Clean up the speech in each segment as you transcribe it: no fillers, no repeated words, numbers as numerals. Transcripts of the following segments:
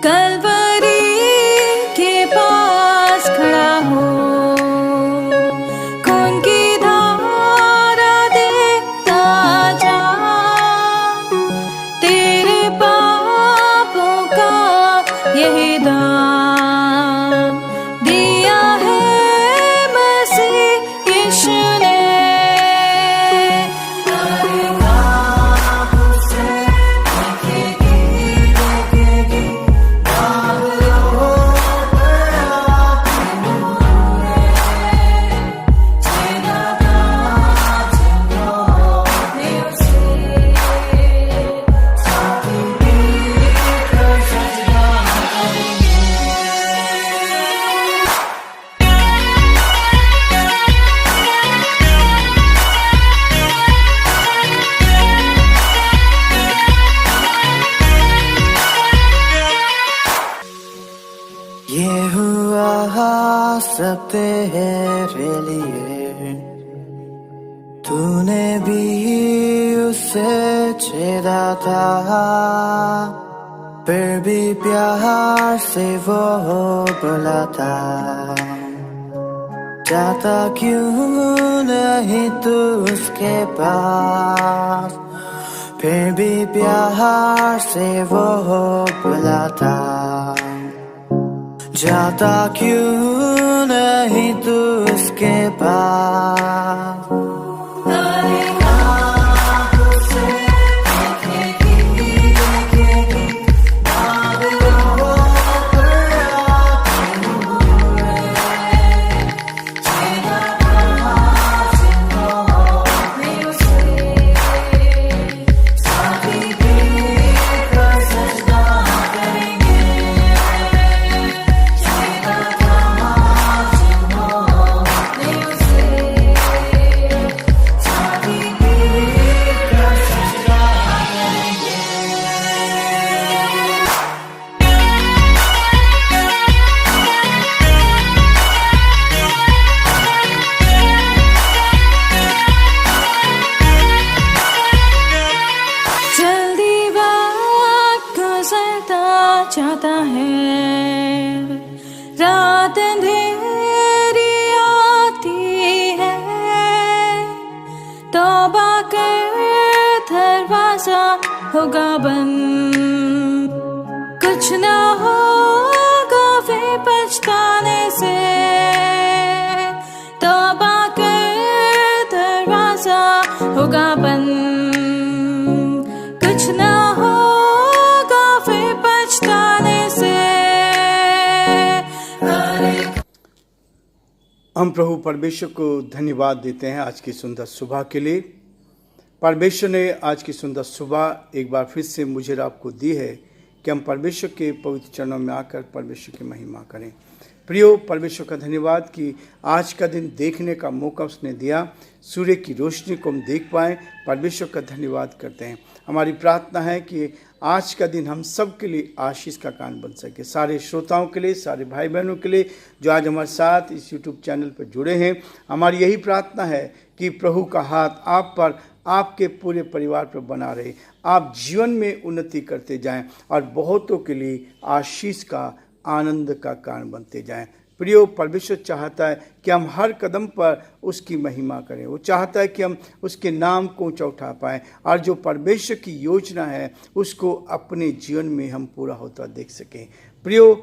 कलवरी के पास खड़ा हो, खून की धारा देखता जा, तेरे पापों का यही दाम दिया है मसीह यीशु ने। ये हुआ सब तेरे लिए, तूने भी उसे छेड़ा था, फिर भी प्यार से वो बुलाता, जाता क्यों नहीं तू उसके पास, फिर भी प्यार से वो बुलाता, जाता क्यों नहीं तू उसके पास। चाहता है, रात अंधेरी आती है, तौबा कर दरवाजा होगा बंद, कुछ ना होगा वे पछताने से, तौबा कर दरवाजा होगा बंद, कुछ ना हम प्रभु परमेश्वर को धन्यवाद देते हैं आज की सुंदर सुबह के लिए। परमेश्वर ने आज की सुंदर सुबह एक बार फिर से मुझे और आपको दी है कि हम परमेश्वर के पवित्र चरणों में आकर परमेश्वर की महिमा करें। प्रियो, परमेश्वर का धन्यवाद कि आज का दिन देखने का मौका उसने दिया, सूर्य की रोशनी को हम देख पाएँ। परमेश्वर का धन्यवाद करते हैं। हमारी प्रार्थना है कि आज का दिन हम सब के लिए आशीष का कारण बन सके। सारे श्रोताओं के लिए, सारे भाई बहनों के लिए जो आज हमारे साथ इस यूट्यूब चैनल पर जुड़े हैं, हमारी यही प्रार्थना है कि प्रभु का हाथ आप पर, आपके पूरे परिवार पर बना रहे, आप जीवन में उन्नति करते जाएं और बहुतों के लिए आशीष का, आनंद का कारण बनते जाएं। प्रियो, परमेश्वर चाहता है कि हम हर कदम पर उसकी महिमा करें। वो चाहता है कि हम उसके नाम को ऊंचा उठा पाएँ और जो परमेश्वर की योजना है उसको अपने जीवन में हम पूरा होता देख सकें। प्रियो,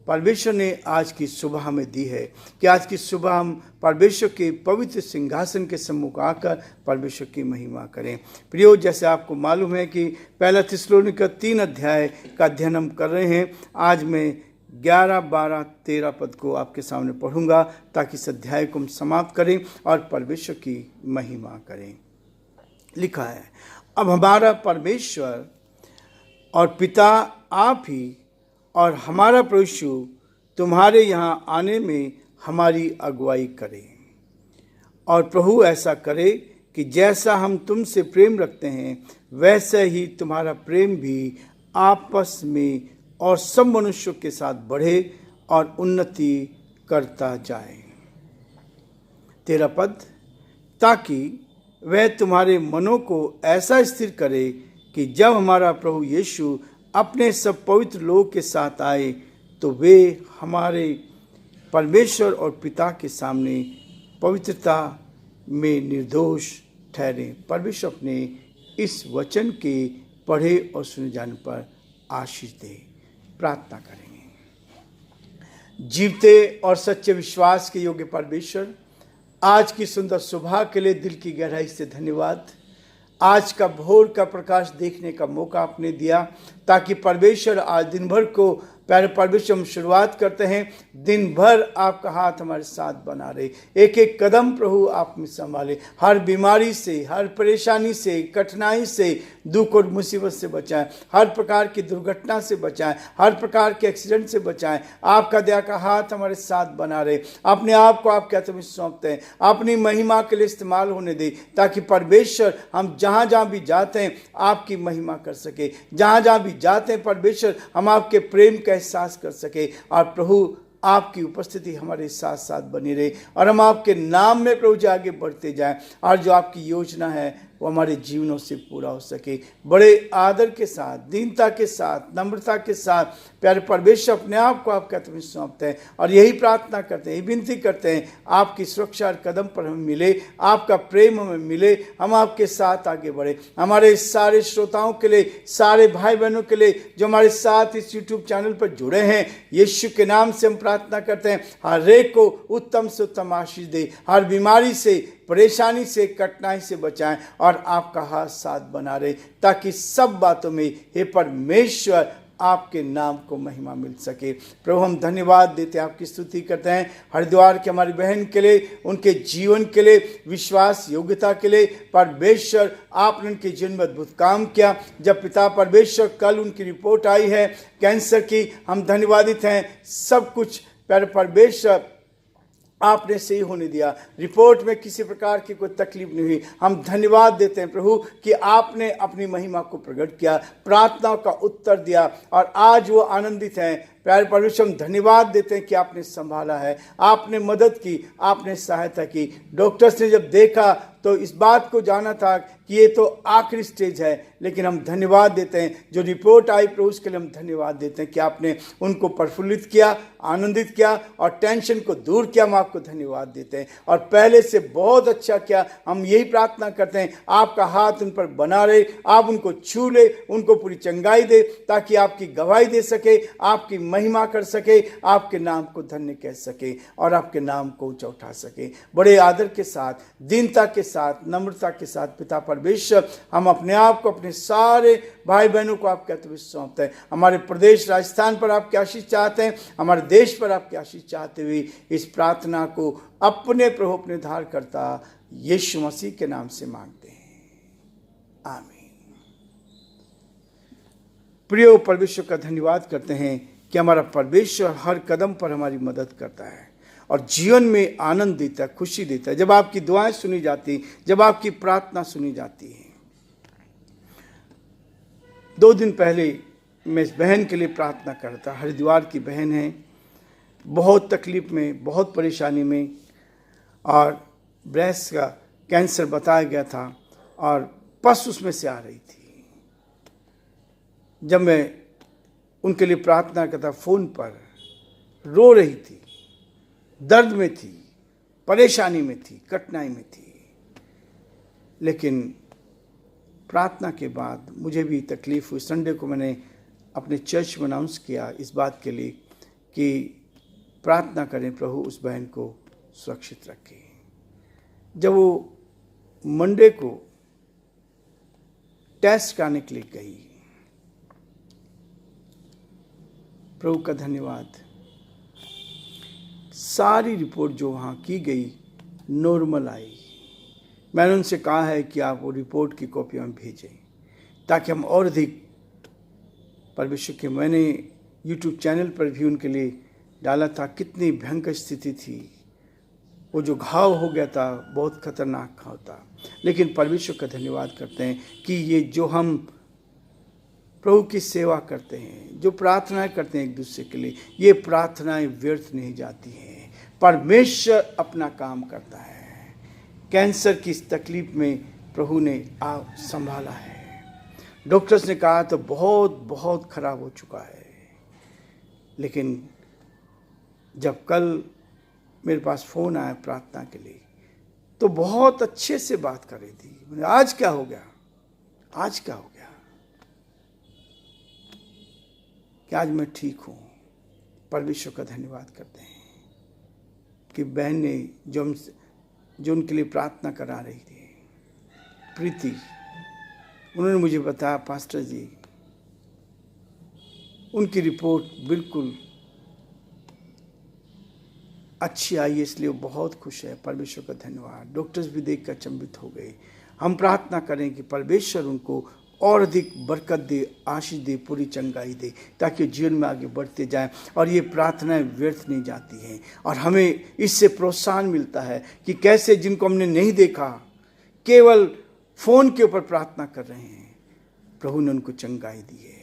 परमेश्वर ने आज की सुबह हमें दी है कि आज की सुबह हम परमेश्वर के पवित्र सिंहासन के सम्मुख आकर परमेश्वर की महिमा करें। प्रियो, जैसे आपको मालूम है कि पहला थिस्सलुनीके 3 अध्याय का अध्ययन हम कर रहे हैं। आज मैं 11, 12, 13 पद को आपके सामने पढ़ूंगा ताकि इस अध्याय को हम समाप्त करें और परमेश्वर की महिमा करें। लिखा है, अब हमारा परमेश्वर और पिता आप ही और हमारा प्रभु यीशु तुम्हारे यहाँ आने में हमारी अगुवाई करें, और प्रभु ऐसा करे कि जैसा हम तुमसे प्रेम रखते हैं वैसे ही तुम्हारा प्रेम भी आपस में और सब मनुष्यों के साथ बढ़े और उन्नति करता जाए। 13 पद, ताकि वह तुम्हारे मनों को ऐसा स्थिर करे कि जब हमारा प्रभु यीशु अपने सब पवित्र लोग के साथ आए तो वे हमारे परमेश्वर और पिता के सामने पवित्रता में निर्दोष ठहरे। परमेश्वर अपने इस वचन के पढ़े और सुने जाने पर आशीष दे। प्रार्थना करेंगे। जीवते और सच्चे विश्वास के योग्य परमेश्वर, आज की सुंदर सुबह के लिए दिल की गहराई से धन्यवाद। आज का भोर का प्रकाश देखने का मौका आपने दिया ताकि परमेश्वर आज दिन भर को प्यारे परमेश्वर हम शुरुआत करते हैं। दिन भर आपका हाथ हमारे साथ बना रहे, एक एक कदम प्रभु आप में संभाले, हर बीमारी से, हर परेशानी से, कठिनाई से, दुख और मुसीबत से बचाएं, हर प्रकार की दुर्घटना से बचाएं, हर प्रकार के एक्सीडेंट से बचाएं। आपका दया का हाथ हमारे साथ बना रहे। अपने आप को आपके हाथों में सौंपते हैं, अपनी महिमा के लिए इस्तेमाल होने दे ताकि परमेश्वर हम जहाँ जहाँ भी जाते हैं आपकी महिमा कर सके। जहाँ जहाँ भी जाते हैं परमेश्वर हम आपके प्रेम का एहसास कर सके और प्रभु आपकी उपस्थिति हमारे साथ साथ बनी रहे और हम आपके नाम में प्रभु जी आगे बढ़ते जाएं और जो आपकी योजना है वो हमारे जीवनों से पूरा हो सके। बड़े आदर के साथ, दीनता के साथ, नम्रता के साथ प्यारे परमेश्वर अपने आप को आपके हाथ में सौंपते हैं और यही प्रार्थना करते हैं, यही विनती करते हैं आपकी सुरक्षा और कदम पर हमें मिले, आपका प्रेम हमें मिले, हम आपके साथ आगे बढ़े। हमारे सारे श्रोताओं के लिए, सारे भाई बहनों के लिए जो हमारे साथ इस यूट्यूब चैनल पर जुड़े हैं, यीशु के नाम से हम प्रार्थना करते हैं हर एक को उत्तम से उत्तम आशीष दे, हर बीमारी से, परेशानी से, कठिनाई से बचाएं और आपका हाथ साथ बना रहे ताकि सब बातों में हे परमेश्वर आपके नाम को महिमा मिल सके। प्रभु हम धन्यवाद देते हैं, आपकी स्तुति करते हैं हरिद्वार के हमारी बहन के लिए, उनके जीवन के लिए, विश्वास योग्यता के लिए। परमेश्वर आपने उनके जीवन में अद्भुत काम किया। जब पिता परमेश्वर कल उनकी रिपोर्ट आई है कैंसर की, हम धन्यवादित हैं। सब कुछ प्यारे परमेश्वर आपने सही होने दिया, रिपोर्ट में किसी प्रकार की कोई तकलीफ नहीं हुई। हम धन्यवाद देते हैं प्रभु कि आपने अपनी महिमा को प्रकट किया, प्रार्थनाओं का उत्तर दिया और आज वो आनंदित हैं। प्यारे परमेश्वर हम धन्यवाद देते हैं कि आपने संभाला है, आपने मदद की, आपने सहायता की। डॉक्टर्स ने जब देखा तो इस बात को जाना था कि ये तो आखिरी स्टेज है, लेकिन हम धन्यवाद देते हैं जो रिपोर्ट आई प्रभु उसके लिए हम धन्यवाद देते हैं कि आपने उनको प्रफुल्लित किया, आनंदित किया और टेंशन को दूर किया। हम आपको धन्यवाद देते हैं और पहले से बहुत अच्छा किया। हम यही प्रार्थना करते हैं आपका हाथ उन पर बना रहे, आप उनको छू ले, उनको पूरी चंगाई दे ताकि आपकी गवाही दे सके, आपकी महिमा कर सके, आपके नाम को धन्य कह सके और आपके नाम को ऊंचा उठा सके। बड़े आदर के साथ, दीनता के साथ, नम्रता के साथ पिता परमेश्वर हम अपने आप को, अपने सारे भाई बहनों को आपके हाथ में सौंपते हैं। हमारे प्रदेश राजस्थान पर आपकी आशीष चाहते हैं, हमारे देश पर आपकी आशीष चाहते हुए इस प्रार्थना को अपने प्रभु, अपने धार करता यीशु मसीह के नाम से मांगते हैं, आमीन। प्रिय परमेश्वर का धन्यवाद करते हैं कि हमारा परमेश्वर हर कदम पर हमारी मदद करता है और जीवन में आनंद देता है, खुशी देता है। जब आपकी दुआएं सुनी जाती, जब आपकी प्रार्थना सुनी जाती है। 2 दिन पहले मैं इस बहन के लिए प्रार्थना कर रहा था। हरिद्वार की बहन है, बहुत तकलीफ में, बहुत परेशानी में और ब्रेस्ट का कैंसर बताया गया था और पस उसमें से आ रही थी। जब मैं उनके लिए प्रार्थना करता, फ़ोन पर रो रही थी, दर्द में थी, परेशानी में थी, कठिनाई में थी। लेकिन प्रार्थना के बाद मुझे भी तकलीफ़ हुई। संडे को मैंने अपने चर्च में अनाउंस किया इस बात के लिए कि प्रार्थना करें प्रभु उस बहन को सुरक्षित रखे। जब वो मंडे को टेस्ट कराने के लिए गई, प्रभु का धन्यवाद, सारी रिपोर्ट जो वहाँ की गई नॉर्मल आई। मैंने उनसे कहा है कि आप वो रिपोर्ट की कॉपी हमें भेजें ताकि हम और अधिक परमेश्वर के, मैंने यूट्यूब चैनल पर भी उनके लिए डाला था कितनी भयंकर स्थिति थी। वो जो घाव हो गया था बहुत खतरनाक घाव था। लेकिन परमेश्वर का धन्यवाद करते हैं कि ये जो हम प्रभु की सेवा करते हैं, जो प्रार्थनाएं करते हैं एक दूसरे के लिए, ये प्रार्थनाएं व्यर्थ नहीं जाती हैं। परमेश्वर अपना काम करता है। कैंसर की इस तकलीफ में प्रभु ने आप संभाला है। डॉक्टर्स ने कहा तो बहुत बहुत खराब हो चुका है। लेकिन जब कल मेरे पास फ़ोन आया प्रार्थना के लिए, तो बहुत अच्छे से बात कर रही थी। मैंने आज क्या हो गया, आज क्या हो गया, कि आज मैं ठीक हूँ। परमेश्वर का धन्यवाद करते हैं कि बहन ने जो उनके लिए प्रार्थना करा रही थी, प्रीति, उन्होंने मुझे बताया, पास्टर जी उनकी रिपोर्ट बिल्कुल अच्छी आई है, इसलिए वो बहुत खुश है। परमेश्वर का धन्यवाद। डॉक्टर्स भी देखकर अचंभित हो गए। हम प्रार्थना करें कि परमेश्वर उनको और अधिक बरकत दे, आशीष दे, पूरी चंगाई दे, ताकि जीवन में आगे बढ़ते जाएं और ये प्रार्थनाएं व्यर्थ नहीं जाती हैं। और हमें इससे प्रोत्साहन मिलता है कि कैसे जिनको हमने नहीं देखा, केवल फ़ोन के ऊपर प्रार्थना कर रहे हैं, प्रभु ने उनको चंगाई दी है।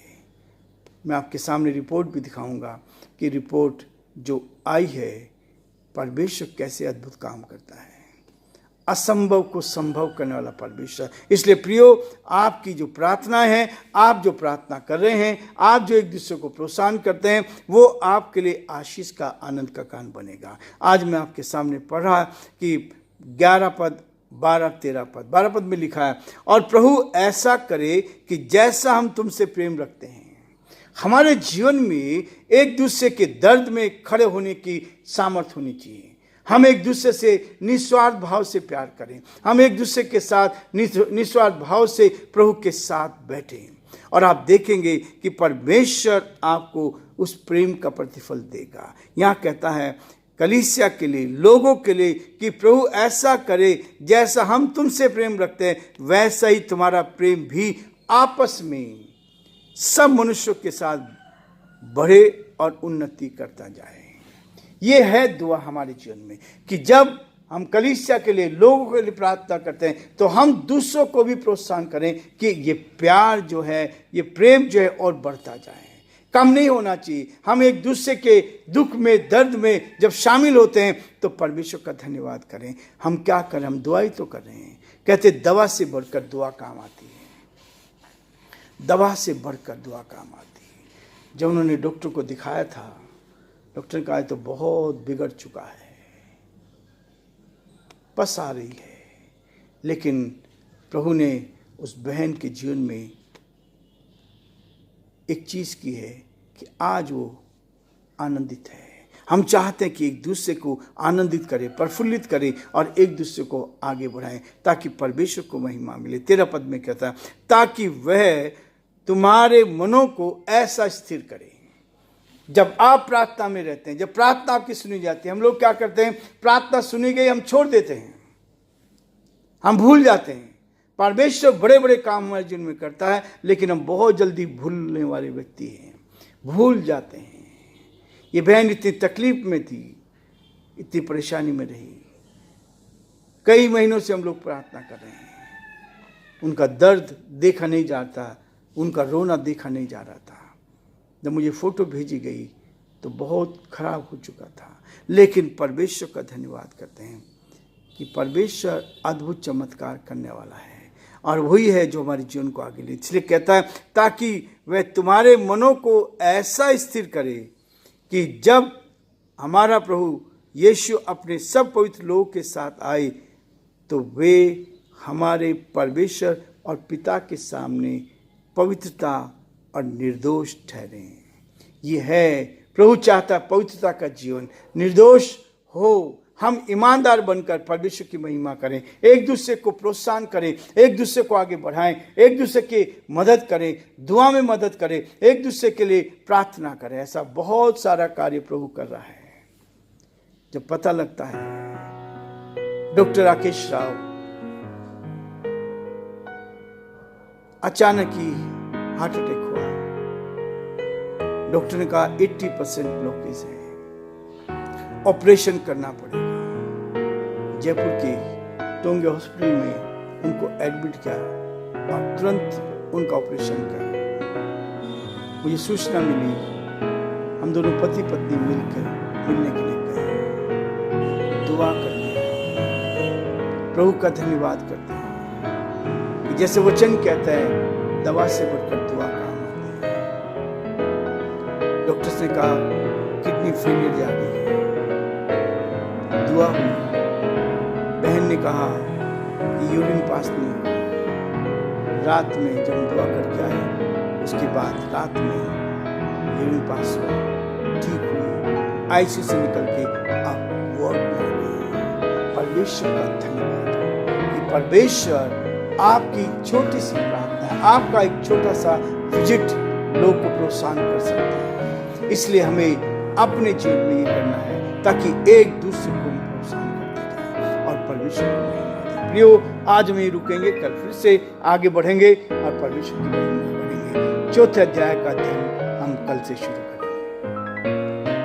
मैं आपके सामने रिपोर्ट भी दिखाऊंगा कि रिपोर्ट जो आई है, परमेश्वर कैसे अद्भुत काम करता है। असंभव को संभव करने वाला परमेश्वर। इसलिए प्रियो, आपकी जो प्रार्थना है, आप जो प्रार्थना कर रहे हैं, आप जो एक दूसरे को प्रोत्साहन करते हैं, वो आपके लिए आशीष का, आनंद का कारण बनेगा। आज मैं आपके सामने पढ़ रहा कि 11 पद, 12-13 पद, 12 पद में लिखा है, और प्रभु ऐसा करे कि जैसा हम तुमसे प्रेम रखते हैं। हमारे जीवन में एक दूसरे के दर्द में खड़े होने की सामर्थ्य होनी चाहिए। हम एक दूसरे से निस्वार्थ भाव से प्यार करें। हम एक दूसरे के साथ निस्वार्थ भाव से प्रभु के साथ बैठें, और आप देखेंगे कि परमेश्वर आपको उस प्रेम का प्रतिफल देगा। यहाँ कहता है कलीसिया के लिए, लोगों के लिए, कि प्रभु ऐसा करे जैसा हम तुमसे प्रेम रखते हैं, वैसा ही तुम्हारा प्रेम भी आपस में सब मनुष्यों के साथ बढ़े और उन्नति करता जाए। ये है दुआ हमारे जीवन में, कि जब हम कलीसिया के लिए, लोगों के लिए प्रार्थना करते हैं, तो हम दूसरों को भी प्रोत्साहन करें कि ये प्यार जो है, ये प्रेम जो है और बढ़ता जाए, कम नहीं होना चाहिए। हम एक दूसरे के दुख में, दर्द में जब शामिल होते हैं, तो परमेश्वर का धन्यवाद करें। हम क्या करें, हम दुआ ही तो कर रहे हैं। कहते दवा से बढ़कर दुआ काम आती है, दवा से बढ़कर दुआ काम आती है। जब उन्होंने डॉक्टर को दिखाया था, डॉक्टर ने कहा तो बहुत बिगड़ चुका है, पस आ रही है। लेकिन प्रभु ने उस बहन के जीवन में एक चीज़ की है कि आज वो आनंदित है। हम चाहते हैं कि एक दूसरे को आनंदित करें, प्रफुल्लित करें और एक दूसरे को आगे बढ़ाएं, ताकि परमेश्वर को महिमा मिले। 13 पद में कहता है, ताकि वह तुम्हारे मनों को ऐसा स्थिर करे। जब आप प्रार्थना में रहते हैं, जब प्रार्थना आपकी सुनी जाती है, हम लोग क्या करते हैं, प्रार्थना सुनी गई, हम छोड़ देते हैं, हम भूल जाते हैं। परमेश्वर बड़े बड़े काम हमारे जीवन में करता है, लेकिन हम बहुत जल्दी भूलने वाले व्यक्ति हैं, भूल जाते हैं। ये बहन इतनी तकलीफ में थी, इतनी परेशानी में रही, कई महीनों से हम लोग प्रार्थना कर रहे हैं, उनका दर्द देखा नहीं जाता, उनका रोना देखा नहीं जा रहा था। जब मुझे फ़ोटो भेजी गई तो बहुत खराब हो चुका था, लेकिन परमेश्वर का धन्यवाद करते हैं कि परमेश्वर अद्भुत चमत्कार करने वाला है, और वही है जो हमारे जीवन को आगे ले। इसलिए कहता है, ताकि वह तुम्हारे मनों को ऐसा स्थिर करे कि जब हमारा प्रभु यीशु अपने सब पवित्र लोगों के साथ आए, तो वे हमारे परमेश्वर और पिता के सामने पवित्रता और निर्दोष ठहरे। ये है, प्रभु चाहता है पवित्रता का जीवन, निर्दोष हो, हम ईमानदार बनकर परमेश्वर की महिमा करें, एक दूसरे को प्रोत्साहन करें, एक दूसरे को आगे बढ़ाएं, एक दूसरे की मदद करें, दुआ में मदद करें, एक दूसरे के लिए प्रार्थना करें। ऐसा बहुत सारा कार्य प्रभु कर रहा है। जब पता लगता है डॉक्टर राकेश राव अचानक ही हार्ट अटैक हुआ, डॉक्टर ने कहा 80% ब्लॉकेज है, ऑपरेशन करना पड़ेगा। जयपुर के टोंगे हॉस्पिटल में उनको एडमिट किया और तुरंत उनका ऑपरेशन किया। मुझे सूचना मिली, हम दोनों पति पत्नी मिलकर मिलने के लिए गए, दुआ करते हैं, प्रभु का धन्यवाद करते हैं कि जैसे वचन कहता है दवा से बढ़कर दुआ काम आती है। डॉक्टर्स ने कहा किडनी फेलियर जा रही है, दुआ हुई। बहन ने कहा कि यूरिन पास नहीं हुआ। रात में जब हम दुआ करके आए, उसके बाद रात में यूरिन पास हुआ, ठीक हुई, आईसीयू से निकल के अब वर्क में आ गई। परमेश्वर का धन्यवाद कि परमेश्वर आपकी छोटी सी प्रार्थना, आपका एक छोटा सा विजिट लोग को प्रोत्साहन कर सकता है। इसलिए हमें अपने जीवन में ये करना है ताकि एक दूसरे को प्रोत्साहन करते जाए और परमेश्वर को महिमा दें। प्रियो, आज हम यहीं रुकेंगे, कल फिर से आगे बढ़ेंगे और परमेश्वर की महिमा करेंगे। चौथे अध्याय का अध्ययन हम कल से शुरू